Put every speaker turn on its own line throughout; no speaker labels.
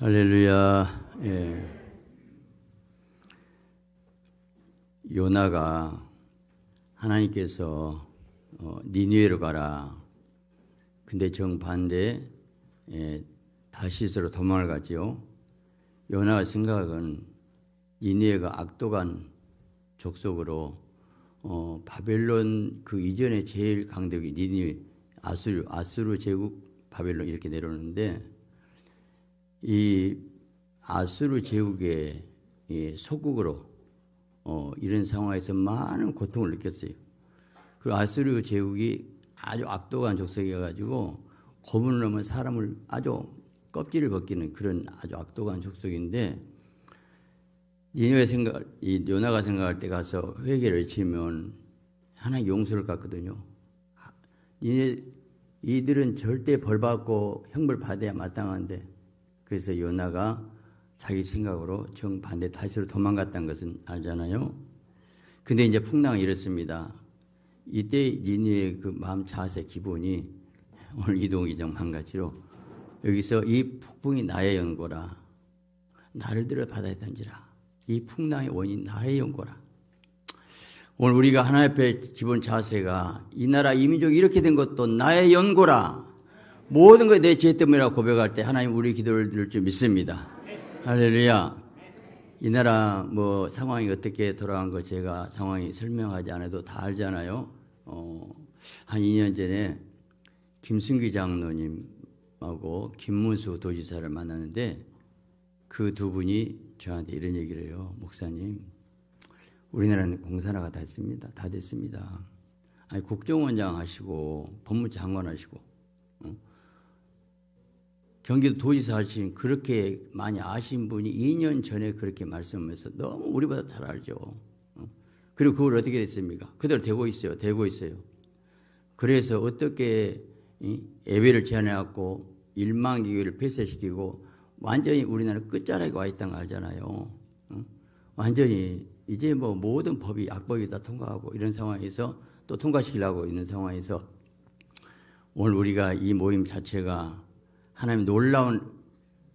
할렐루야. 요나가 하나님께서 니느웨로 가라. 근데 정반대 다시스로 도망을 갔지요. 요나의 생각은 니느웨가 악독한 족속으로 바벨론 그 이전에 제일 강대국이 니느웨, 아수르 제국 바벨론 이렇게 내려오는데 이 아수르 제국의 소국으로 이런 상황에서 많은 고통을 느꼈어요. 그 아수르 제국이 아주 악독한 족속이어가지고 고문을 하면 사람을 아주 껍질을 벗기는 그런 아주 악독한 족속인데 니느웨 요나가 생각할 때 가서 회개를 치면 하나님 용서를 받거든요. 이들은 절대 벌 받고 형벌 받아야 마땅한데 그래서 요나가 자기 생각으로 정반대 다시로 도망갔다는 것은 알잖아요. 근데 이제 풍랑이 이렇습니다. 이때 니느웨의 그 마음 자세 기본이 오늘 이동기정 한가지로 여기서 이 폭풍이 나의 연고라. 나를 들어 바다에 던지라. 이 풍랑의 원인 나의 연고라. 오늘 우리가 하나님 앞에 기본 자세가 이 나라 이 민족이 이렇게 된 것도 나의 연고라. 모든 것이 내 죄 때문이라고 고백할 때 하나님 우리 기도를 들을 줄 믿습니다. 할렐루야. 이 나라 상황이 어떻게 돌아간 거 제가 상황이 설명하지 않아도 다 알잖아요. 한 2년 전에 김승기 장로님하고 김문수 도지사를 만났는데 그 두 분이 저한테 이런 얘기를 해요. 목사님, 우리나라는 공산화가 다 됐습니다. 아니, 국정원장 하시고 법무장관 하시고 경기도 도지사 하신 그렇게 많이 아신 분이 2년 전에 그렇게 말씀하면서 너무 우리보다 잘 알죠. 그리고 그걸 어떻게 됐습니까? 그대로 되고 있어요. 그래서 어떻게 예배를 제한해갖고 1만 기교를 폐쇄시키고 완전히 우리나라 끝자락에 와 있다는 거 알잖아요. 완전히 이제 모든 법이 악법이 다 통과하고 이런 상황에서 또 통과시키려고 있는 상황에서 오늘 우리가 이 모임 자체가 하나님 놀라운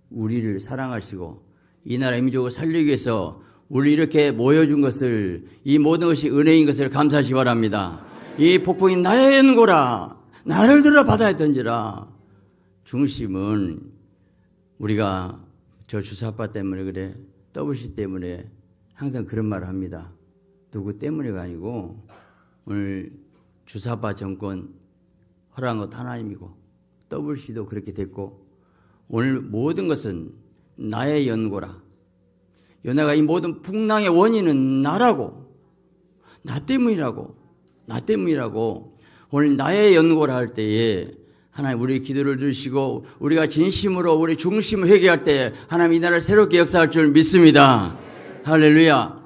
우리를 사랑하시고 이 나라 민족을 살리기 위해서 우리 이렇게 모여준 것을 이 모든 것이 은혜인 것을 감사하시기 바랍니다. 이 폭풍이 나의 연고라. 나를 들어 바다에 던지라. 중심은 우리가 저 주사파 때문에 그래 WC 때문에 항상 그런 말을 합니다. 누구 때문에가 아니고 오늘 주사파 정권 허락한 것 하나님이고 WC도 그렇게 됐고 오늘 모든 것은 나의 연고라. 요나가 이 모든 풍랑의 원인은 나라고 나 때문이라고 오늘 나의 연고라 할 때에 하나님 우리 기도를 들으시고 우리가 진심으로 우리 중심을 회개할 때 하나님 이 나라를 새롭게 역사할 줄 믿습니다. 할렐루야.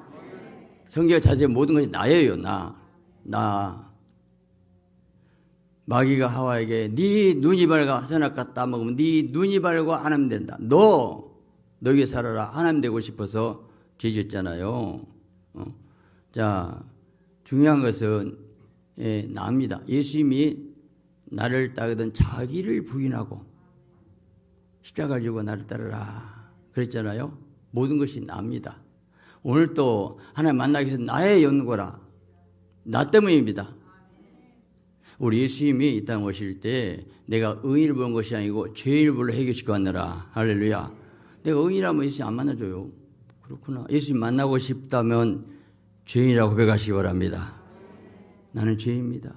성경 자체 모든 것이 나예요. 나. 마귀가 하와에게 네 눈이 밝아 선악과 따먹으면 네 눈이 밝고 하나님 된다. 너에게 살아라. 하나님 되고 싶어서 죄 짓잖아요. 자, 중요한 것은 나입니다. 예수님이 나를 따르던 자기를 부인하고 십자가를 지고 나를 따르라 그랬잖아요. 모든 것이 나입니다. 오늘 또 하나님 만나기 위해서 나의 연고라. 나 때문입니다. 우리 예수님이 이 땅 오실 때 내가 의인을 본 것이 아니고 죄인을 불러 해결시켜 왔느라. 할렐루야. 내가 의인이라면 예수님 안 만나줘요. 그렇구나. 예수님 만나고 싶다면 죄인이라고 고백하시기 바랍니다. 나는 죄인입니다.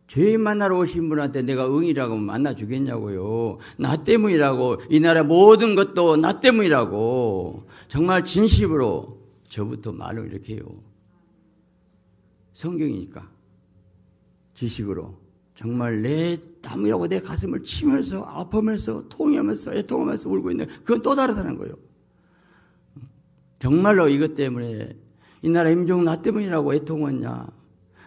죄인 만나러 오신 분한테 내가 의인이라고 만나주겠냐고요. 나 때문이라고. 이 나라 모든 것도 나 때문이라고. 정말 진심으로 저부터 말을 이렇게 해요. 성경이니까. 지식으로 정말 내 땀이라고 내 가슴을 치면서 아프면서 통하면서 애통하면서 울고 있는 그건 또 다르다는 거예요. 정말로 이것 때문에 이 나라 임종 나 때문이라고 애통했냐.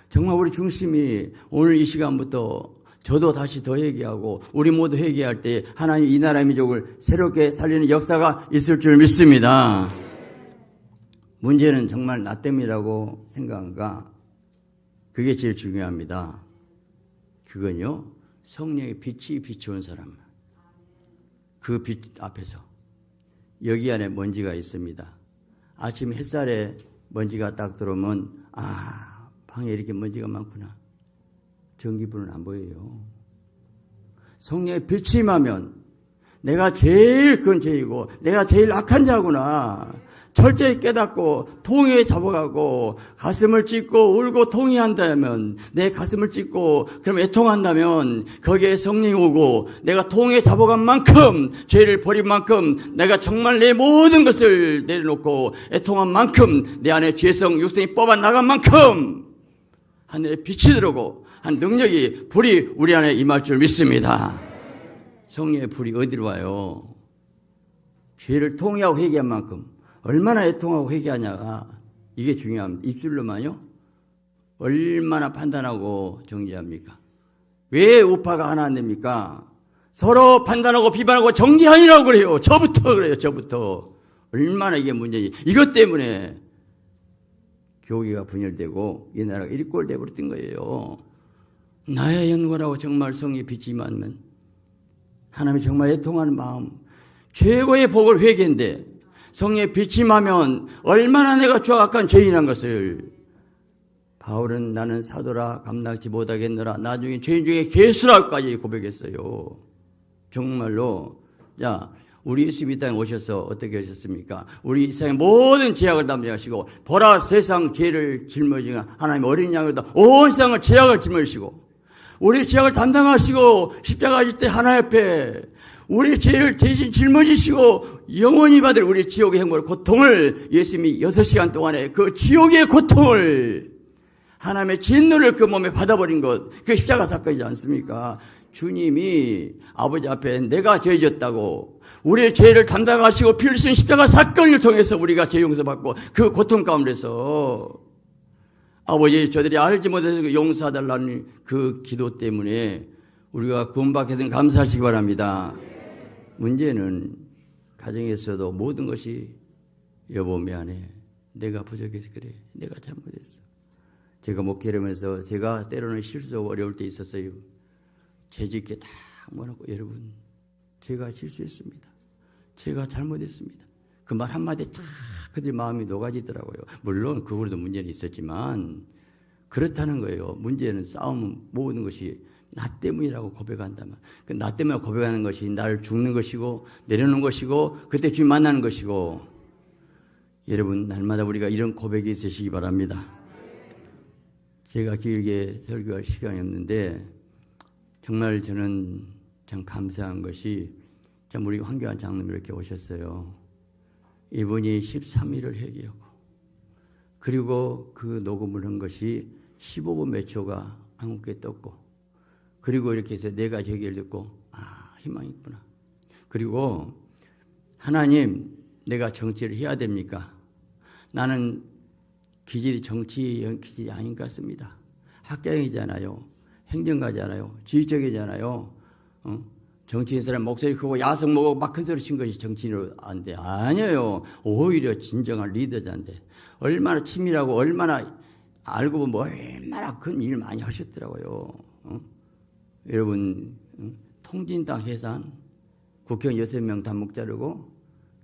정말 우리 중심이 오늘 이 시간부터 저도 다시 더 얘기하고 우리 모두 회개할 때 하나님 이 나라 민족을 새롭게 살리는 역사가 있을 줄 믿습니다. 문제는 정말 나 때문이라고 생각한가? 그게 제일 중요합니다. 그건요, 성령의 빛이 비추는 사람. 그 빛 앞에서 여기 안에 먼지가 있습니다. 아침 햇살에 먼지가 딱 들어오면 방에 이렇게 먼지가 많구나. 전기불은 안 보여요. 성령의 빛이 임하면 내가 제일 큰 죄이고 내가 제일 악한 자구나. 철저히 깨닫고 통에 잡아가고 가슴을 찢고 울고 통회한다면 내 가슴을 찢고 그럼 애통한다면 거기에 성령이 오고 내가 통에 잡아간 만큼 죄를 버린 만큼 내가 정말 내 모든 것을 내려놓고 애통한 만큼 내 안에 죄성 육성이 뽑아 나간 만큼 하늘에 빛이 들어오고 한 능력이 불이 우리 안에 임할 줄 믿습니다. 성령의 불이 어디로 와요? 죄를 통회하고 회개한 만큼 얼마나 애통하고 회개하냐가 이게 중요합니다. 입술로만요? 얼마나 판단하고 정죄합니까? 왜 우파가 하나 안 됩니까? 서로 판단하고 비판하고 정죄하니라고 그래요. 저부터 그래요. 저부터. 얼마나 이게 문제지. 이것 때문에 교회가 분열되고 이 나라가 일꼴 되어버렸던 거예요. 나의 연고라고 정말 성령의 빛이 임하면 하나님이 정말 애통하는 마음 최고의 복을 회개인데 성령의 빛이 임하면 얼마나 내가 죄악한 죄인한 것을 바울은 나는 사도라 감당치 못하겠노라 나중에 죄인 중에 괴수라고까지 고백했어요. 정말로 자 우리 예수님 이 땅에 오셔서 어떻게 하셨습니까? 우리 이 세상의 모든 죄악을 담당하시고 보라 세상 죄를 짊어지는 하나님 어린 양으로다 온 세상을 죄악을 짊어지시고 우리 죄악을 담당하시고 십자가 질 때 하나님 앞에 우리 죄를 대신 짊어지시고 영원히 받을 우리 지옥의 행복을 고통을 예수님이 6시간 동안에 그 지옥의 고통을 하나님의 진노를 그 몸에 받아버린 것 그 십자가 사건이지 않습니까? 주님이 아버지 앞에 내가 죄졌다고 우리의 죄를 담당하시고 피 흘리신 십자가 사건을 통해서 우리가 죄 용서받고 그 고통 가운데서 아버지 저들이 알지 못해서 용서하달라는 그 기도 때문에 우리가 구원받게 된 감사하시기 바랍니다. 문제는 가정에서도 모든 것이 여보 미안해. 내가 부족해서 그래. 내가 잘못했어. 제가 목회하면서 제가 때로는 실수하고 어려울 때 있었어요. 죄짓게 다 모아놓고 여러분 제가 실수했습니다. 제가 잘못했습니다. 그 말 한마디에 쫙 그들 마음이 녹아지더라고요. 물론 그거로도 문제는 있었지만 그렇다는 거예요. 문제는 싸움은 모든 것이 나 때문이라고 고백한다면 그 나 때문에 고백하는 것이 나를 죽는 것이고 내려놓는 것이고 그때 주님 만나는 것이고 여러분 날마다 우리가 이런 고백이 있으시기 바랍니다. 제가 길게 설교할 시간이 없는데 정말 저는 참 감사한 것이 참 우리 황교안 장로님 이렇게 오셨어요. 이분이 13일을 회개하고 그리고 그 녹음을 한 것이 15분 몇 초가 한국에 떴고 그리고 이렇게 해서 내가 얘기를 듣고 희망이 있구나. 그리고 하나님 내가 정치를 해야 됩니까? 나는 기질이 정치 기질이 아닌 것 같습니다. 학자형이잖아요. 행정가잖아요. 지휘적이잖아요. 정치인 사람 목소리 크고 야성 먹고 막 큰 소리 친 것이 정치인으로 안 돼. 아니에요. 오히려 진정한 리더자인데 얼마나 친밀하고 얼마나 알고 보면 얼마나 큰 일 많이 하셨더라고요. 여러분 통진당 해산 국회의원 6명 단목 자르고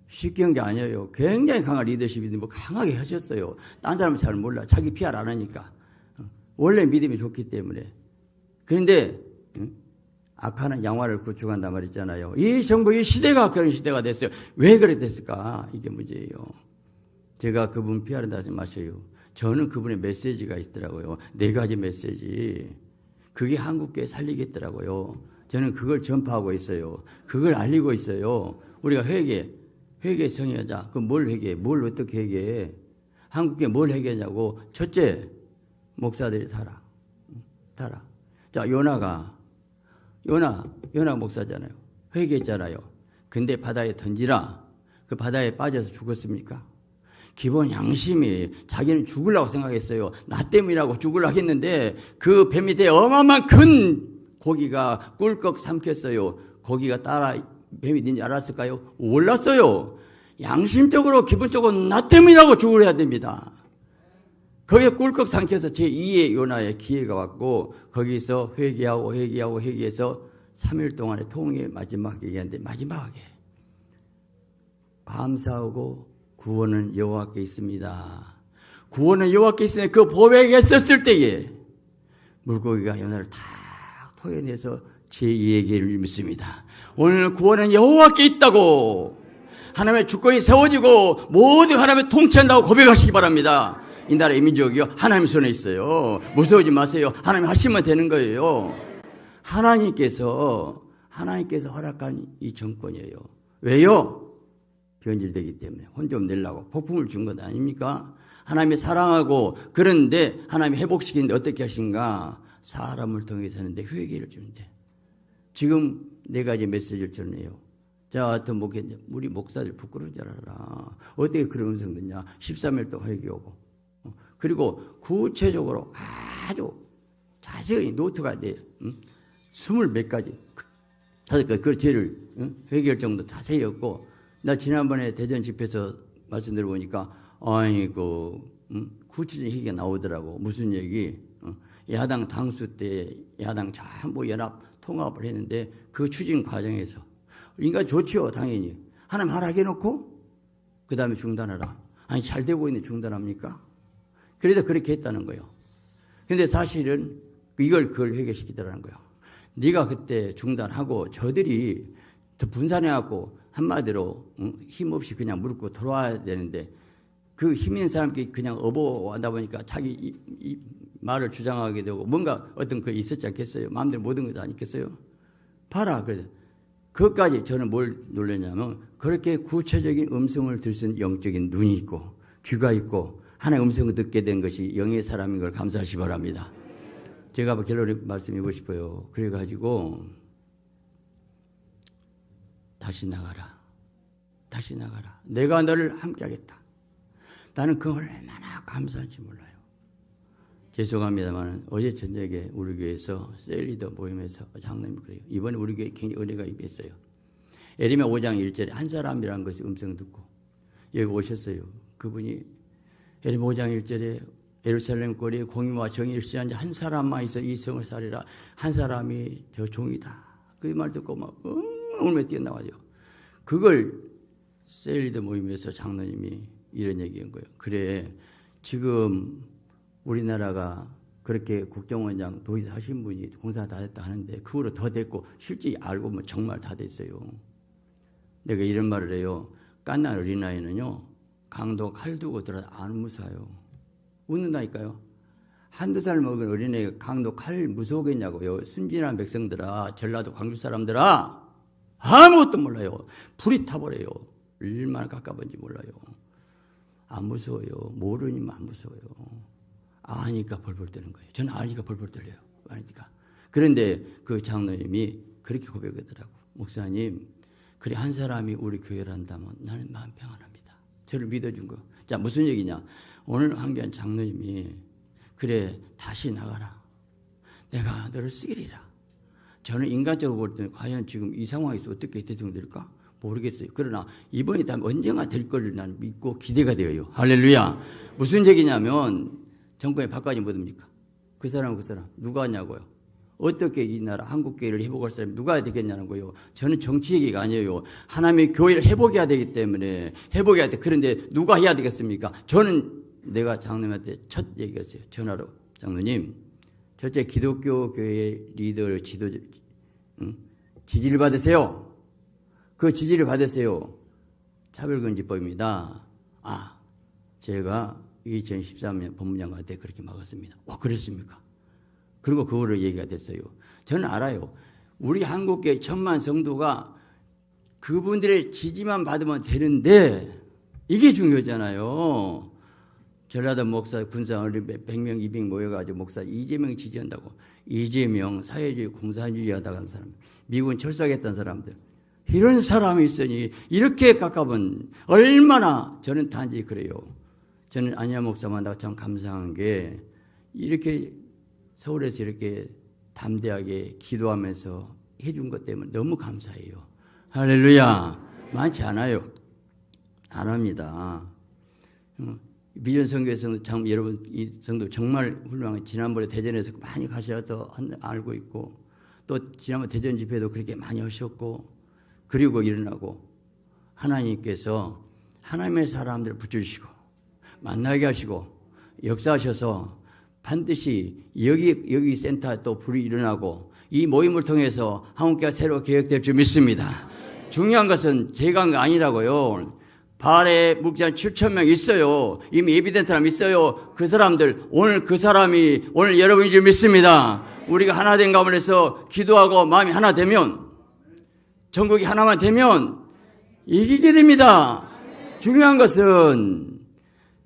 쉽게 한 게 아니에요. 굉장히 강한 리더십이 뭐 강하게 하셨어요. 딴 사람은 잘 몰라. 자기 PR 안 하니까. 원래 믿음이 좋기 때문에. 그런데 악하는 양화를 구축한단 말이잖아요. 이 정부 이 시대가 그런 시대가 됐어요. 왜 그래 됐을까? 이게 문제예요. 제가 그분 PR한다 하지 마세요. 저는 그분의 메시지가 있더라고요. 4가지 메시지. 그게 한국교회 살리겠더라고요. 저는 그걸 전파하고 있어요. 그걸 알리고 있어요. 우리가 회개 정의하자. 그럼 뭘 회개해? 뭘 어떻게 회개해? 한국교회 뭘 회개하냐고. 첫째, 목사들이 살아. 자, 요나 목사잖아요. 회개했잖아요. 근데 바다에 던지라. 그 바다에 빠져서 죽었습니까? 기본 양심이 자기는 죽으려고 생각했어요. 나 때문이라고 죽으려고 했는데 그 배 밑에 어마어마한 큰 고기가 꿀꺽 삼켰어요. 고기가 따라 배 밑인지 알았을까요? 몰랐어요. 양심적으로 기본적으로 나 때문이라고 죽으려야 됩니다. 거기에 꿀꺽 삼켜서 제2의 요나의 기회가 왔고 거기서 회개해서 3일 동안의 통의 마지막 얘기하는데 마지막에 감사하고 구원은 여호와께 있습니다. 구원은 여호와께 있으니 그 보배에 썼을 때에 물고기가 요나를 다 토해내서 제2에게를 믿습니다. 오늘 구원은 여호와께 있다고 하나님의 주권이 세워지고 모두 하나님의 통치한다고 고백하시기 바랍니다. 이 나라의 민족이요 하나님 손에 있어요. 무서워하지 마세요. 하나님 하시면 되는 거예요. 하나님께서 허락한 이 정권이에요. 왜요? 변질되기 때문에 혼 좀 내려고 폭풍을 준 것 아닙니까? 하나님이 사랑하고 그런데 하나님이 회복시키는데 어떻게 하신가? 사람을 통해서 하는데 회개를 주는데 지금 네 가지 메시지를 전해요. 자, 같은 우리 목사들 부끄러운 줄 알아라. 어떻게 그런 음성 듣냐? 13일 동안 회개하고 그리고 구체적으로 아주 자세히 노트가 돼. 20몇 가지 5가지 그 죄를 회개할 정도 자세히 했고 나 지난번에 대전 집회에서 말씀드려보니까 구체적인 얘기가 나오더라고. 무슨 얘기? 야당 당수 때 야당 전부 연합 통합을 했는데 그 추진 과정에서 인간 좋지요 당연히 하나님 하락해놓고 그 다음에 중단하라. 아니 잘 되고 있는데 중단합니까? 그래서 그렇게 했다는 거예요. 근데 사실은 그걸 회개시키더라는 거예요. 네가 그때 중단하고 저들이 더 분산해갖고 한마디로 힘없이 그냥 무릎 꿇고 돌아와야 되는데 그 힘 있는 사람끼리 그냥 어버하다 보니까 자기 이 말을 주장하게 되고 뭔가 어떤 그 있었지 않겠어요? 마음대로 모든 것 아니겠어요? 봐라. 그래서 그것까지 저는 뭘 놀랐냐면 그렇게 구체적인 음성을 들 수 있는 영적인 눈이 있고 귀가 있고 하나의 음성을 듣게 된 것이 영의 사람인 걸 감사하시 바랍니다. 제가 결론을 말씀드리고 싶어요. 그래가지고 다시 나가라. 다시 나가라. 내가 너를 함께하겠다. 나는 그 얼마나 감사한지 몰라요. 죄송합니다만 어제 저녁에 우리 교회에서 셀리더 모임에서 장로님이 그래요. 이번에 우리 교회 굉장히 은혜가 임했어요. 에레미야 5장 1절에 한 사람이라는 것이 음성 듣고 여기 오셨어요. 그분이 에레미야 5장 1절에 예루살렘 거리에 공의와 정의를 시하는 한 사람만 있어 이 성을 살리라. 한 사람이 저 종이다. 그 말 듣고 막 울며 뛰어나와요. 그걸 셀리더 모임에서 장로님이 이런 얘기한 거예요. 그래 지금 우리나라가 그렇게 국정원장 도의사 하신 분이 공사 다 됐다 하는데 그거로 더 됐고 실제 알고 보면 정말 다 됐어요. 내가 이런 말을 해요. 깐난 어린아이는요 강도 칼 두고 들어도 안 무서워요. 웃는다니까요. 한두 살 먹은 어린애가 강도 칼 무서우겠냐고요. 순진한 백성들아 전라도 광주 사람들아 아무것도 몰라요. 불이 타버려요. 얼마나 가까운지 몰라요. 안 무서워요. 모르니만 안 무서워요. 아니까 벌벌 떠는 거예요. 저는 아니까 벌벌 떨려요. 아니까. 그런데 그 장로님이 그렇게 고백하더라고. 목사님, 그래 한 사람이 우리 교회를 한다면 나는 마음 평안합니다. 저를 믿어준 거. 자, 무슨 얘기냐. 오늘 한기한 장로님이 그래 다시 나가라. 내가 너를 쓰리라. 저는 인간적으로 볼 때는 과연 지금 이 상황에서 어떻게 대통령될까? 모르겠어요. 그러나 이번이 다음 언젠가 될 걸 난 믿고 기대가 되어요. 할렐루야. 무슨 얘기냐면 정권이 바꿔지 못합니까? 그 사람 누가 하냐고요. 어떻게 이 나라 한국교회를 회복할 사람이 누가 되겠냐는 거예요. 저는 정치 얘기가 아니에요. 하나님의 교회를 회복해야 되기 때문에 회복해야 돼. 그런데 누가 해야 되겠습니까? 저는 내가 장로님한테 첫 얘기했어요. 전화로. 장로님, 첫째 기독교 교회 리더 지지를 받으세요. 그 지지를 받으세요. 차별금지법입니다. 제가 2013년 법무장관한테 그렇게 막았습니다. 그랬습니까? 그리고 그거를 얘기가 됐어요. 저는 알아요. 우리 한국교회 1000만 성도가 그분들의 지지만 받으면 되는데 이게 중요하잖아요. 전라도 목사 군사 100명, 200명 모여가지고 목사 이재명 지지한다고. 이재명 사회주의 공산주의 하다가 한 사람, 미국은 철수하겠다는 사람들. 이런 사람이 있으니 이렇게 가까운 얼마나 저는 단지 그래요. 저는 안야 목사 만나고 참 감사한 게 이렇게 서울에서 이렇게 담대하게 기도하면서 해준 것 때문에 너무 감사해요. 할렐루야. 많지 않아요. 안 합니다. 비전 선교에서는 참 여러분 이 성도 정말 훌륭한 지난번에 대전에서 많이 가셔서 알고 있고 또 지난번 대전 집회도 그렇게 많이 하셨고 그리고 일어나고 하나님께서 하나님의 사람들을 붙여주시고 만나게 하시고 역사하셔서 반드시 여기 센터에 또 불이 일어나고 이 모임을 통해서 한국교회가 새로 개혁될 줄 믿습니다. 중요한 것은 제가 한 거 아니라고요. 발에 목자 7,000명 있어요. 이미 예비된 사람 있어요. 그 사람들 오늘 그 사람이 오늘 여러분인 줄 믿습니다. 우리가 하나 된 가운데서 기도하고 마음이 하나 되면 전국이 하나만 되면 이기게 됩니다. 중요한 것은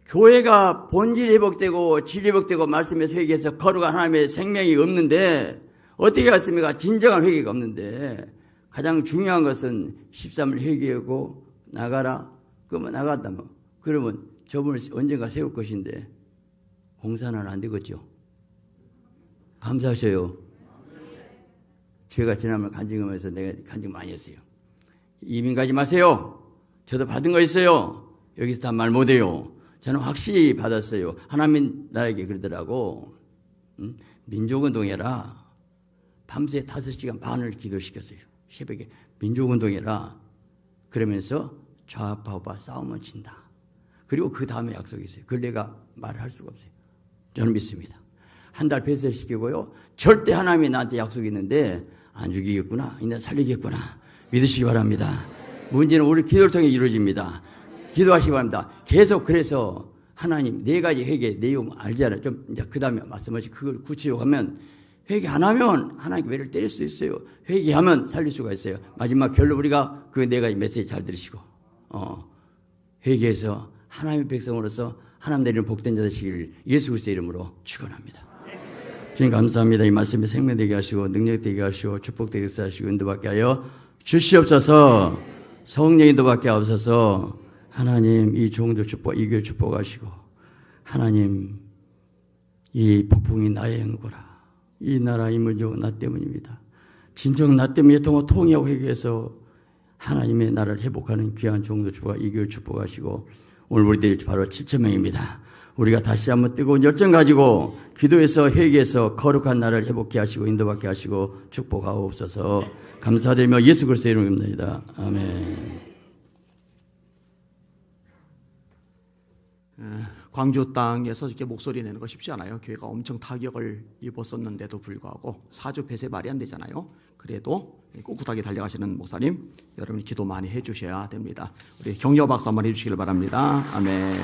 교회가 본질 회복되고 질 회복되고 말씀에서 회개해서 거룩한 하나님의 생명이 없는데 어떻게 하겠습니까? 진정한 회개가 없는데 가장 중요한 것은 13일 회개하고 나가라. 그러면 나갔다면 그러면 저분을 언젠가 세울 것인데 공사는 안 되겠죠. 감사하셔요. 죄가 지나면 간증하면서 내가 간증 많이 했어요. 이민 가지 마세요. 저도 받은 거 있어요. 여기서 다 말 못해요. 저는 확실히 받았어요. 하나님 나에게 그러더라고. 민족운동해라. 밤새 5시간 반을 기도시켰어요. 새벽에 민족운동해라. 그러면서 좌파우파 싸우면 진다. 그리고 그 다음에 약속이 있어요. 그걸 내가 말할 수가 없어요. 저는 믿습니다. 한 달 폐쇄시키고요. 절대 하나님이 나한테 약속이 있는데 안 죽이겠구나. 이제 살리겠구나. 믿으시기 바랍니다. 문제는 우리 기도를 통해 이루어집니다. 기도하시기 바랍니다. 계속 그래서 하나님 4가지 회개 내용 알잖아요. 좀 이제 그 다음에 말씀하시 그걸 구체적으로 하면 회개 안 하면 하나님께 매를 때릴 수 있어요. 회개하면 살릴 수가 있어요. 마지막 결론 우리가 그 4가지 메시지 잘 들으시고 회개해서 하나님의 백성으로서 하나님 내리는 복된 자 되시기를 예수 그리스도의 이름으로 축원합니다. 주님 감사합니다. 이 말씀에 생명되게 하시고 능력되게 하시고 축복되게 하시고 인도받게 하여 주시옵소서. 성령 인도받게 하옵소서. 하나님 이 종들 축복 이 교회 축복하시고 하나님 이 폭풍이 나의 행거라. 이 나라 이 민족 나 때문입니다. 진정 나 때문에 통하고 회개해서 하나님의 나라를 회복하는 귀한 종들 축복 이 교회 축복하시고 오늘 우리들이 바로 7,000명입니다. 우리가 다시 한번 뜨거운 열정 가지고 기도해서 회개해서 거룩한 나라를 회복케 하시고 인도받게 하시고 축복하옵소서. 감사드리며 예수 그리스도의 이름으로 기도합니다. 아멘.
광주 땅에서 이렇게 목소리 내는 거 쉽지 않아요. 교회가 엄청 타격을 입었었는데도 불구하고 사주 폐쇄 말이 안 되잖아요. 그래도 꿋꿋하게 달려가시는 목사님, 여러분이 기도 많이 해주셔야 됩니다. 우리 경여 박수 한번 해주시길 바랍니다. 아멘.